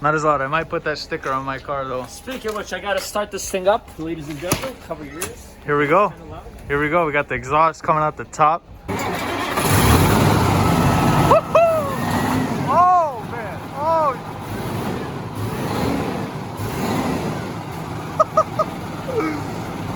Not as loud. I might put that sticker on my car though. Speaking of which, I gotta start this thing up, ladies and gentlemen. Cover your ears. Here we go. Here we go. We got the exhaust coming out the top. Oh man! Oh!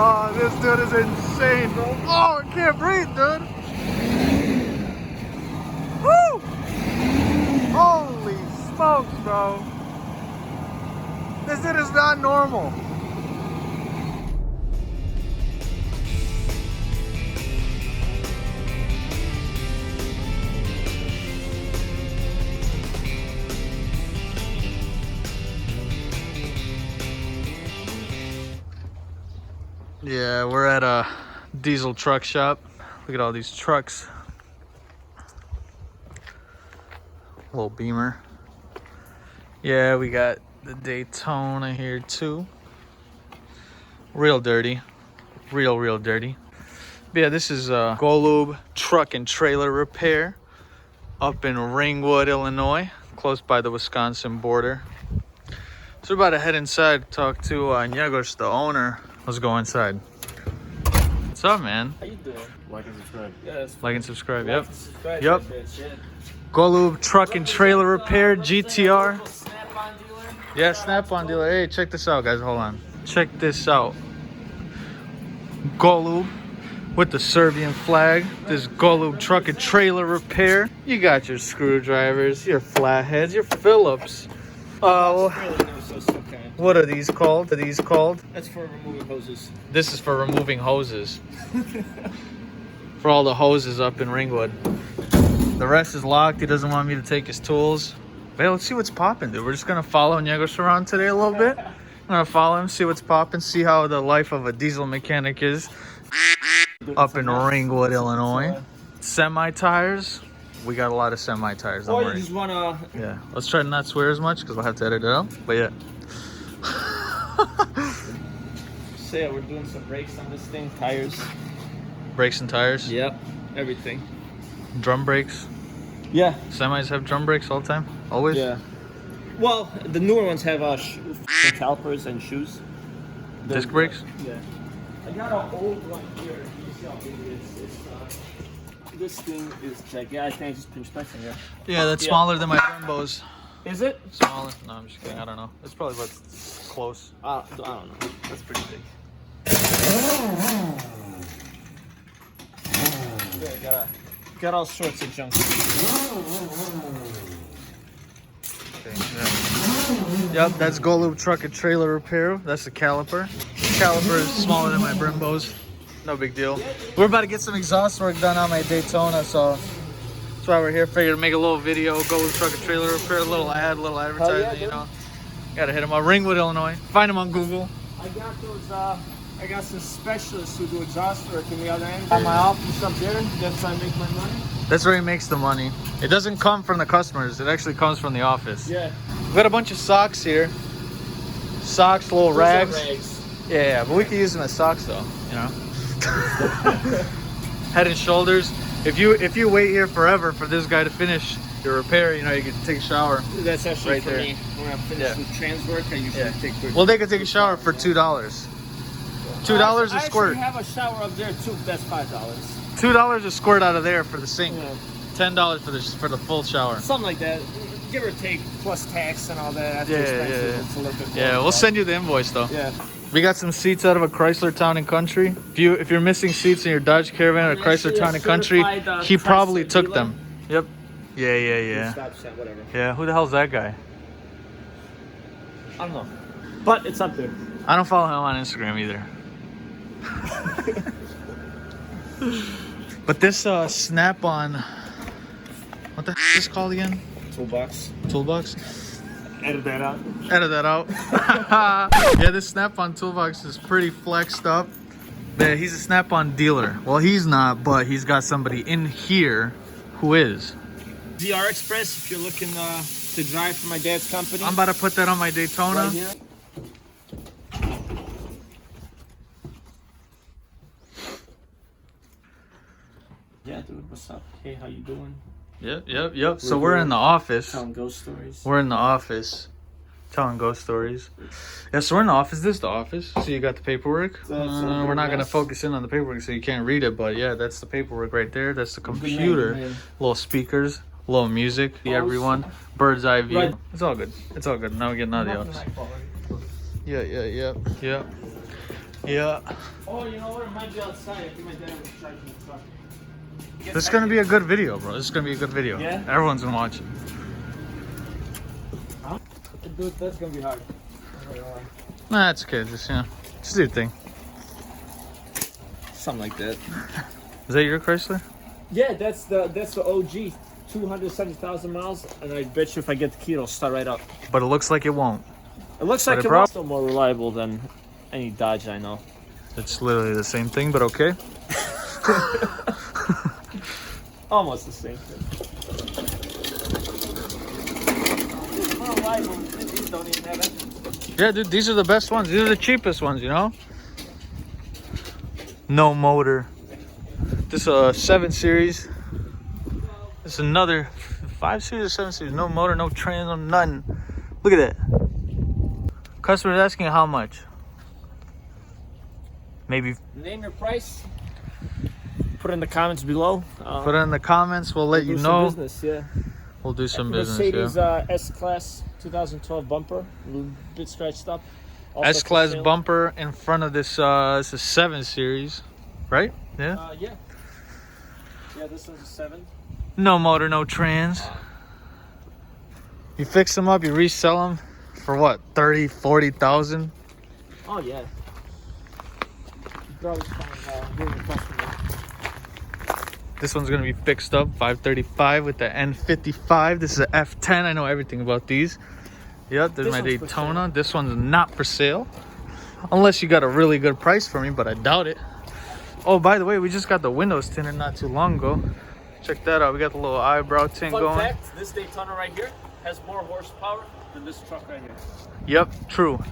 Oh, this dude is insane, bro. Oh, I can't breathe, dude. Woo! Holy smokes, bro. This dude is not normal. Yeah, we're at a diesel truck shop. Look at all these trucks. Little Beamer. Yeah, we got the Daytona here too. Real dirty. Real dirty. But yeah, this is Golub Truck and Trailer Repair up in Ringwood, Illinois, close by the Wisconsin border. So we're about to head inside to talk to Njegos, the owner. Let's go inside. What's up, man? How you doing? Like and subscribe. Yes. Like and subscribe. Like Yep. and subscribe. Yep. Golub Truck and Trailer Repair, GTR. Snap-on dealer. Yeah, Snap-on dealer. Hey, check this out, guys. Hold on. Check this out. Golub with the Serbian flag. This Golub Truck and Trailer Repair. You got your screwdrivers, your flatheads, your Phillips. What are these called? That's for removing hoses. This is for removing hoses. For all the hoses up in Ringwood. The rest is locked. He doesn't want me to take his tools. Hey, let's see what's popping, dude. We're just gonna follow Njegos around today a little bit. I'm gonna follow him, see what's popping, see how the life of a diesel mechanic is up in Ringwood, Illinois. Semi tires. We got a lot of semi tires. Don't Or you worry. just wanna. Yeah. Let's try to not swear as much because we'll have to edit it out. But yeah. So yeah, we're doing some brakes on this thing. Tires. Brakes and tires. Yep. Everything. Drum brakes. Yeah. Semis have drum brakes all the time. Always. Yeah. Well, the newer ones have calipers and shoes. Disc brakes. Yeah. I got an old one here. You see how big it is? This thing is gigantic. I think I just pinched pressing here. Yeah, that's smaller than my Brembos. Is it? Smaller? No, I'm just kidding. I don't know. It's probably about close. I don't know. That's pretty big. Yeah, got all sorts of junk. Okay, yeah. Yep, that's Golub Truck and Trailer Repair. That's the caliper. The caliper is smaller than my Brembos. No big deal. We're about to get some exhaust work done on my Daytona, so that's why we're here. Figured to make a little video, Golub Truck and Trailer Repair, a little ad, a little advertising, yeah, you know. Gotta hit them up. Ringwood, Illinois. Find them on Google. I got those. I got some specialists who do exhaust work in the other end. At my office up there. That's how I make my money. That's where he makes the money. It doesn't come from the customers. It actually comes from the office. Yeah. We've got a bunch of socks here. Socks, little rags. Yeah, but we can use them as socks though, you know. Head and shoulders. If you wait here forever for this guy to finish your repair, you know, you can take a shower. That's actually right for there. me. When I finish with trans work, I usually take quick. Well, they can take a shower for $2. $2 a squirt. I actually have a shower up there too. That's $5. $2 a squirt out of there for the sink. Yeah. $10 for the full shower. Something like that, give or take, plus tax and all that. After expenses, it's a little bit more. Yeah, we'll send you the invoice though. Yeah. We got some seats out of a Chrysler Town and Country. If you're missing seats in your Dodge Caravan or Chrysler Town and Country, he probably took them. Yep. Yeah. Stop sign, whatever. Yeah, who the hell's that guy? I don't know, but it's up there. I don't follow him on Instagram either. But this Snap-on, what the heck is it called again? Toolbox. Toolbox? Edit that out. Edit that out. Yeah, this Snap-on toolbox is pretty flexed up. Yeah, he's a Snap-on dealer. Well, he's not, but he's got somebody in here who is. DR Express, if you're looking to drive for my dad's company. I'm about to put that on my Daytona. Right here. Yeah, dude, what's up? Hey, how you doing? Yep. So we're in the office. Telling ghost stories. We're in the office. telling ghost stories. Yeah, so we're in the office. This is the office. So you got the paperwork. We're not going to focus in on the paperwork so you can't read it. But yeah, that's the paperwork right there. That's the computer. Little speakers, little music. Everyone. Bird's eye view. Right. It's all good. It's all good. Now we get out of the office. Yeah. Oh, you know what? It might be outside. I think my dad was charging the truck. This is going to be a good video, bro. This is going to be a good video. Yeah? Everyone's going to watch it. Dude, that's going to be hard. Nah, it's okay. Just do your thing. Something like that. Is that your Chrysler? Yeah, that's the OG. 270,000 miles. And I bet you if I get the key, it'll start right up. But it looks like it won't. It looks like it's still more reliable than any Dodge I know. It's literally the same thing, but okay. Almost the same thing. More reliable. These don't even have engines. Yeah, dude, these are the best ones. These are the cheapest ones, you know? No motor. This is a 7 Series. This is another 5 Series or 7 Series. No motor, no trans, no nothing. Look at that. Customer's asking how much. Maybe. Name your price. Put it in the comments below. Put it in the comments. We'll let you know. Business, yeah. We'll do some business. Mercedes S-Class 2012 bumper, a little bit scratched up. S-Class bumper in front of this. It's a 7 Series, right? Yeah. Yeah. Yeah, this one's a 7. No motor, no trans. You fix them up, you resell them for what? 30, 40,000. Oh yeah. This one's gonna be fixed up, 535 with the N55. This is a F10. I know everything about these. Yep, there's my Daytona. This one's not for sale, unless you got a really good price for me, but I doubt it. Oh, by the way, we just got the windows tinted not too long ago. Check that out. We got the little eyebrow tint going. Fun fact: this Daytona right here has more horsepower than this truck right here. Yep, true.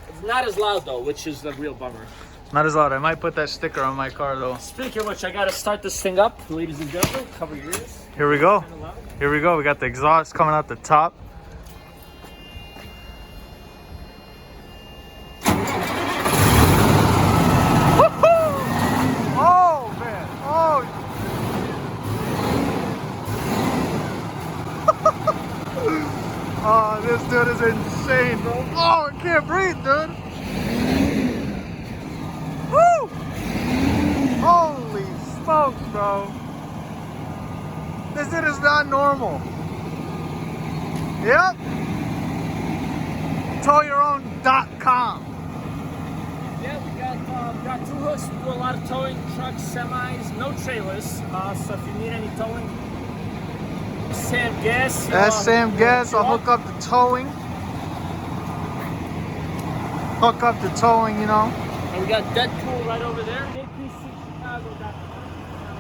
It's not as loud though, which is the real bummer. Not as loud. I might put that sticker on my car though. Speaking of which, I gotta start this thing up, ladies and gentlemen. Cover your ears. Here we go. Here we go. We got the exhaust coming out the top. Oh man! Oh. Oh, this dude is insane, bro. Oh, I can't breathe, dude. Woo! Holy smokes, bro. This dude is not normal. Yep. TowYourOwn.com. Yeah, we got 2 hooks. We do a lot of towing, trucks, semis, no trailers. So if you need any towing, Sam Gas. That's Sam Gas. I'll hook up the towing. Hook up the towing, you know. And we got Deadpool right over there.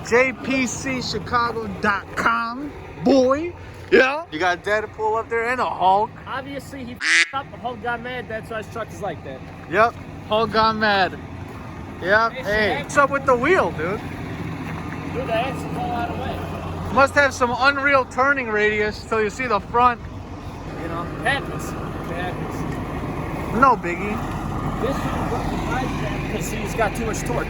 JPCChicago.com. Boy. Yeah. You got Deadpool up there and a Hulk. Obviously, he f***ed up. The Hulk got mad. That's why his truck is like that. Yep. Hulk got mad. Yep. Hey, what's up with the wheel, dude? Dude, the axle fall out of the way. Must have some unreal turning radius till you see the front. You know, happens. It happens. No biggie. This one broke the drive shaft because he's got too much torque.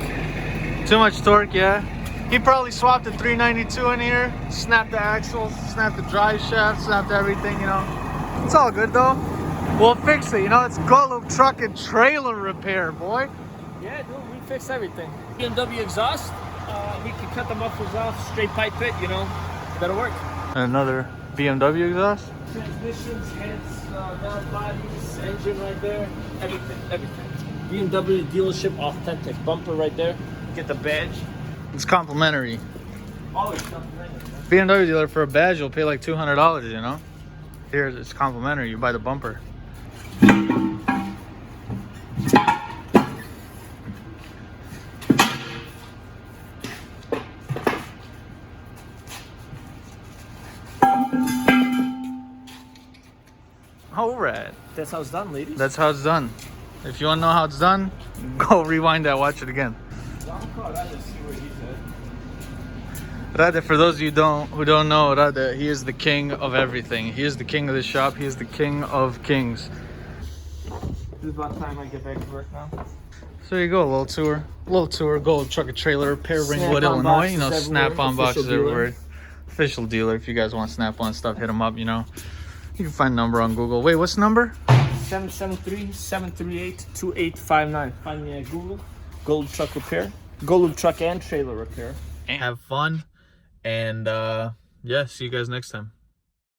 Too much torque, yeah. He probably swapped the 392 in here, snapped the axles, snapped the drive shaft, snapped everything, you know. It's all good though. We'll fix it, you know. It's Golub truck and trailer repair, boy. Yeah, dude, we fix everything. BMW exhaust. We can cut the mufflers off, straight pipe it, you know, that'll work. Another BMW exhaust? Transmissions, heads, valve bodies, engine right there, everything. BMW dealership authentic. Bumper right there, get the badge. It's complimentary. Always complimentary. BMW dealer for a badge, you'll pay like $200, you know? Here, it's complimentary, you buy the bumper. Alright. That's how it's done, ladies. That's how it's done. If you want to know how it's done, go rewind that, watch it again. Rade, for those of you who don't know, Rade, he is the king of everything. He is the king of the shop. He is the king of kings. This is about time I get back to work now. So there you go, a little tour. Golub Truck and Trailer Repair, Ringwood, Snap-on Illinois. You know, boxes snap-on everywhere. boxes Official dealer. everywhere. Official dealer. If you guys want snap-on stuff, hit them up, you know. You can find number on Google. Wait, what's the number? 773-738-2859. Find me at Google. Golub Truck Repair. Golub Truck and Trailer Repair. And have fun. And yeah, see you guys next time.